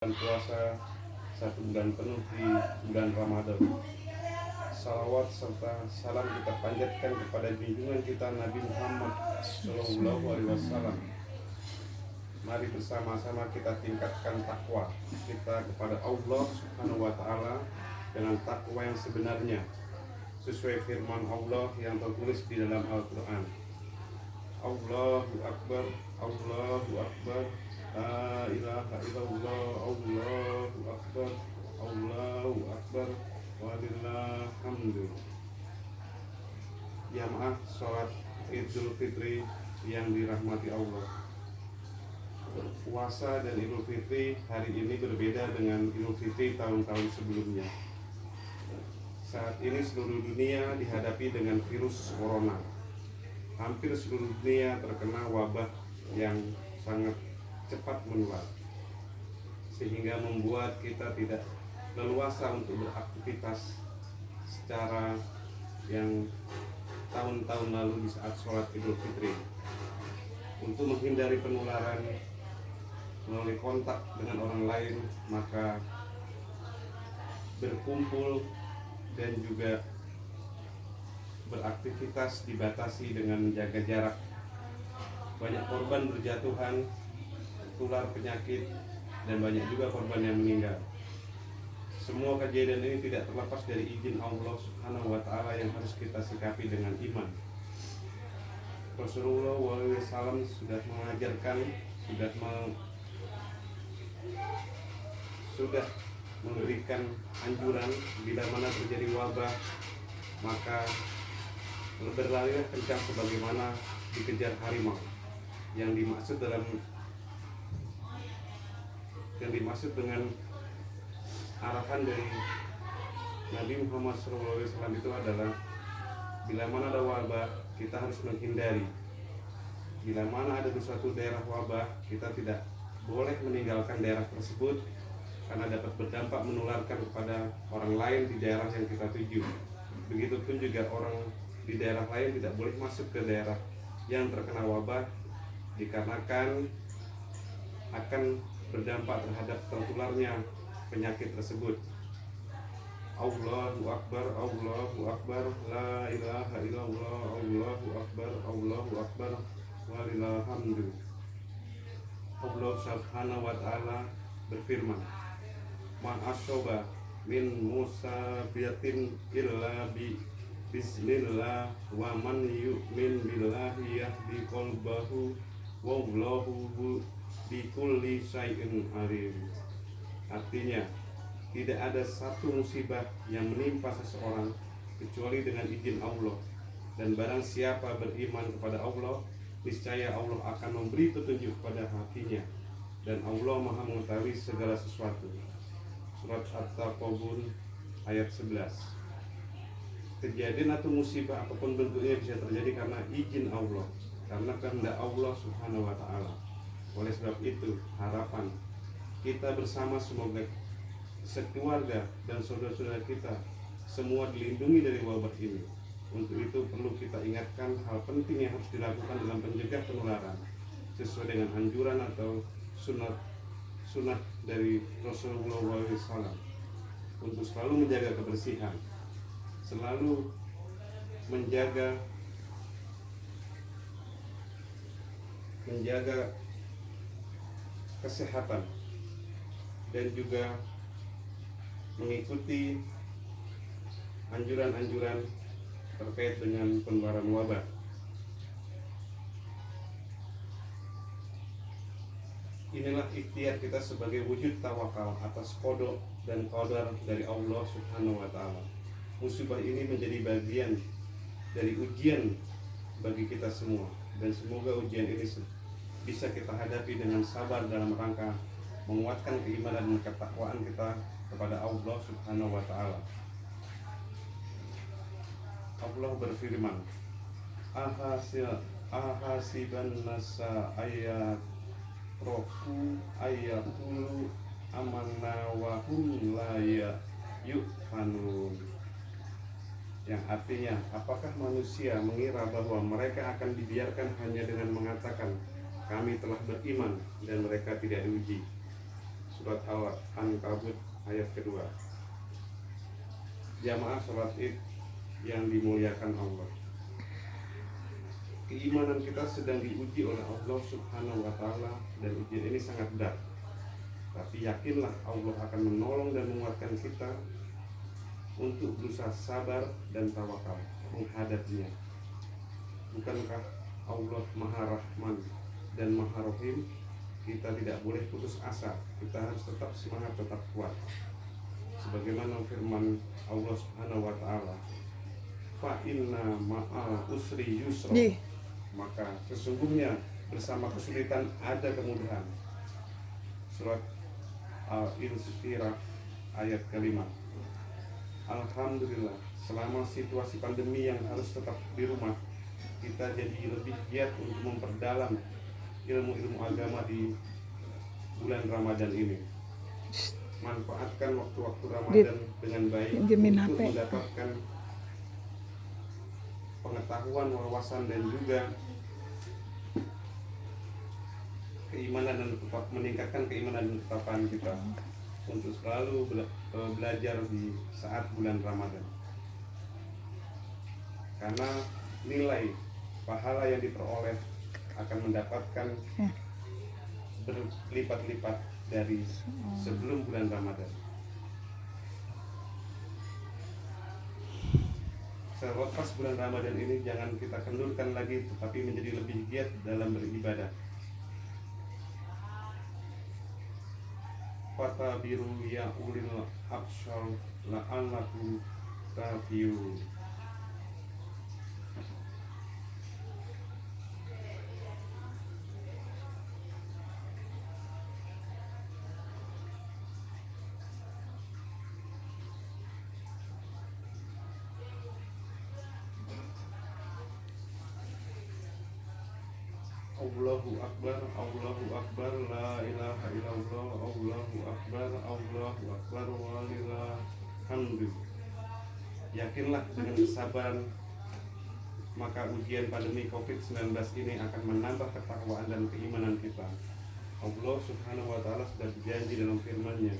bulan puasa, 1 bulan penuh di bulan Ramadan. Salawat serta salam kita panjatkan kepada junjungan kita Nabi Muhammad SAW. Mari bersama-sama kita tingkatkan takwa kita kepada Allah Subhanahu wa Ta'ala dengan takwa yang sebenarnya, sesuai firman Allah yang tertulis di dalam Al-Quran. Allahu Akbar, Allahu Akbar, la ilaha illallah, Allahu Akbar, Allahu Akbar, walillahil hamdu. Jamaah sholat Idul Fitri yang dirahmati Allah. Puasa dan Idul Fitri hari ini berbeda dengan Idul Fitri tahun-tahun sebelumnya. Saat ini seluruh dunia dihadapi dengan virus corona. Hampir seluruh dunia terkena wabah yang sangat cepat menular, sehingga membuat kita tidak leluasa untuk beraktivitas secara yang tahun-tahun lalu di saat sholat Idul Fitri. Untuk menghindari penularan melalui kontak dengan orang lain, maka berkumpul dan juga beraktivitas dibatasi dengan menjaga jarak. Banyak korban berjatuhan, tular penyakit, dan banyak juga korban yang meninggal. Semua kejadian ini tidak terlepas dari izin Allah Subhanahu wa Ta'ala yang harus kita sikapi dengan iman. Rasulullah SAW sudah mengajarkan, sudah memberikan anjuran bila mana terjadi wabah, maka berlarilah kencang sebagaimana dikejar harimau. Yang dimaksud dengan arahan dari Nabi Muhammad SAW itu adalah bila mana ada wabah, kita harus menghindari. Bila mana ada di suatu daerah wabah, kita tidak boleh meninggalkan daerah tersebut karena dapat berdampak menularkan kepada orang lain di daerah yang kita tuju. Begitupun juga orang di daerah lain tidak boleh masuk ke daerah yang terkena wabah, dikarenakan akan berdampak terhadap tertularnya penyakit tersebut. Allahu Akbar, Allahu Akbar, la ilaha illallah, Allahu Akbar, Allahu Akbar, walillahil hamdu. Allah Subhanahu wa Ta'ala berfirman, "Man asoba min musabiyatin illa bi bismillah wa man yu'min billahi yahdi qalbahu wallahu bikulli syai'in alim." Artinya, tidak ada satu musibah yang menimpa seseorang kecuali dengan izin Allah, dan barang siapa beriman kepada Allah, niscaya Allah akan memberi petunjuk pada hatinya, dan Allah Maha mengetahui segala sesuatu. Surat At-Taqabun ayat 11. Kejadian atau musibah apapun bentuknya bisa terjadi karena izin Allah, karena kehendak Allah Subhanahu wa Ta'ala. Oleh sebab itu, harapan kita bersama semoga sekeluarga dan saudara-saudara kita semua dilindungi dari wabah ini. Untuk itu perlu kita ingatkan hal penting yang harus dilakukan dalam mencegah penularan sesuai dengan anjuran atau sunnah dari Rasulullah SAW, untuk selalu menjaga kebersihan, selalu menjaga kesehatan, dan juga mengikuti anjuran-anjuran terkait dengan penularan wabah. Inilah ikhtiar kita sebagai wujud tawakal atas qada dan qadar dari Allah Subhanahu wa Ta'ala. Musibah ini menjadi bagian dari ujian bagi kita semua, dan semoga ujian ini bisa kita hadapi dengan sabar dalam rangka menguatkan keimanan dan ketakwaan kita kepada Allah Subhanahu wa Ta'ala. Allah berfirman, ahasiban nasa ayat roku ayatulu amanna wa hum la yu'fanun. Yang artinya, apakah manusia mengira bahwa mereka akan dibiarkan hanya dengan mengatakan kami telah beriman dan mereka tidak diuji? surat Al-Ankabut ayat kedua. Jamaah sholat id yang dimuliakan Allah, keimanan kita sedang diuji oleh Allah Subhanahu wa Ta'ala, dan ujian ini sangat berat. Tapi yakinlah Allah akan menolong dan menguatkan kita untuk berusaha sabar dan tawakal menghadapinya. Bukankah Allah Maha Rahman dan Maha Rahim? Kita tidak boleh putus asa, kita harus tetap semangat, tetap kuat. Sebagaimana firman Allah Subhanahu wa Ta'ala, fa inna ma'al usri yusra, maka sesungguhnya bersama kesulitan ada kemudahan. Surat Al-Insyirah ayat kelima. Alhamdulillah, selama situasi pandemi yang harus tetap di rumah, kita jadi lebih giat untuk memperdalam ilmu-ilmu agama di bulan Ramadan ini. Manfaatkan waktu-waktu Ramadan dengan baik untuk mendapatkan pengetahuan, wawasan, dan juga keimanan, dan tetap meningkatkan keimanan dan ketakwaan kita untuk selalu belajar di saat bulan Ramadan. Karena nilai pahala yang diperoleh akan mendapatkan berlipat-lipat dari sebelum bulan Ramadan. Selepas bulan Ramadan ini jangan kita kendurkan lagi, tetapi menjadi lebih giat dalam beribadah. Fatabiru ya ulil absar la'allakum tahtadun. Allahu Akbar, Allahu Akbar, la ilaha illallah, Allahu Akbar, Allahu Akbar, walillahil hamdu. Yakinlah dengan kesabaran, maka ujian pandemi COVID-19 ini akan menambah ketakwaan dan keimanan kita. Allah Subhanahu wa Ta'ala sudah berjanji dalam firman-Nya,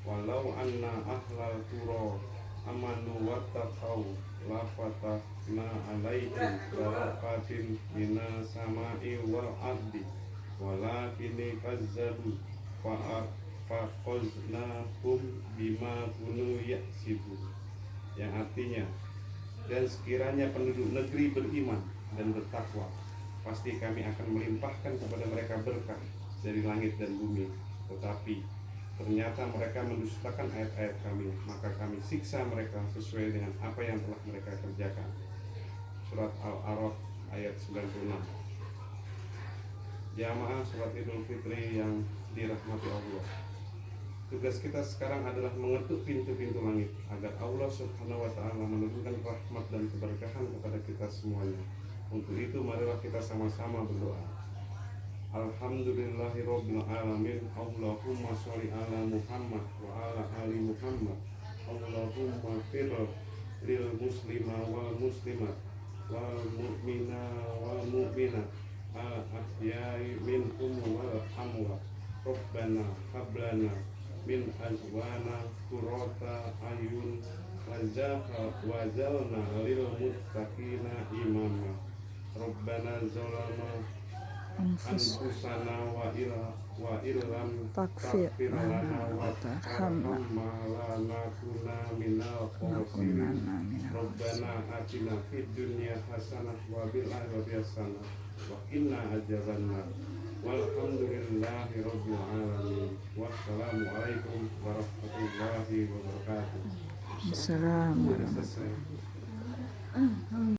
walau anna ahlal qura amanu wattaqau la fatahna alaihim barakatin minas sama'i wal ardi walakin kazzabu faqaznahum bima kunu yaksibun. Yang artinya, dan sekiranya penduduk negeri beriman dan bertakwa, pasti kami akan melimpahkan kepada mereka berkah dari langit dan bumi. Tetapi ternyata mereka mendustakan ayat-ayat kami, maka kami siksa mereka sesuai dengan apa yang telah mereka kerjakan. Surat Al-A'raf ayat 96. Jamaah sholat Idul Fitri yang dirahmati Allah, tugas kita sekarang adalah mengetuk pintu-pintu langit agar Allah Subhanahu wa Ta'ala menurunkan rahmat dan keberkahan kepada kita semuanya. Untuk itu marilah kita sama-sama berdoa. Alhamdulillahirabbil alamin. Allahumma sholli ala Muhammad wa ala ali Muhammad. Allahumma fir lil muslima wal muslimat wal mu'mina wal mu'minat al ahyai minhum wal amwat. Rabbana hablana min azwana qurrata ayun waj'alna lil muttaqina imama. Rabbana zalama anfusana wa illam taghfir lana wa tarhamna lanakunanna minal khasirin. Rabbana atina fid dunya hasanah wa fil akhirati hasanah wa qina adzabannar. Walhamdulillahi rabbil alamin. Wassalamu alaikum warahmatullahi wabarakatuh. Assalamualaikum.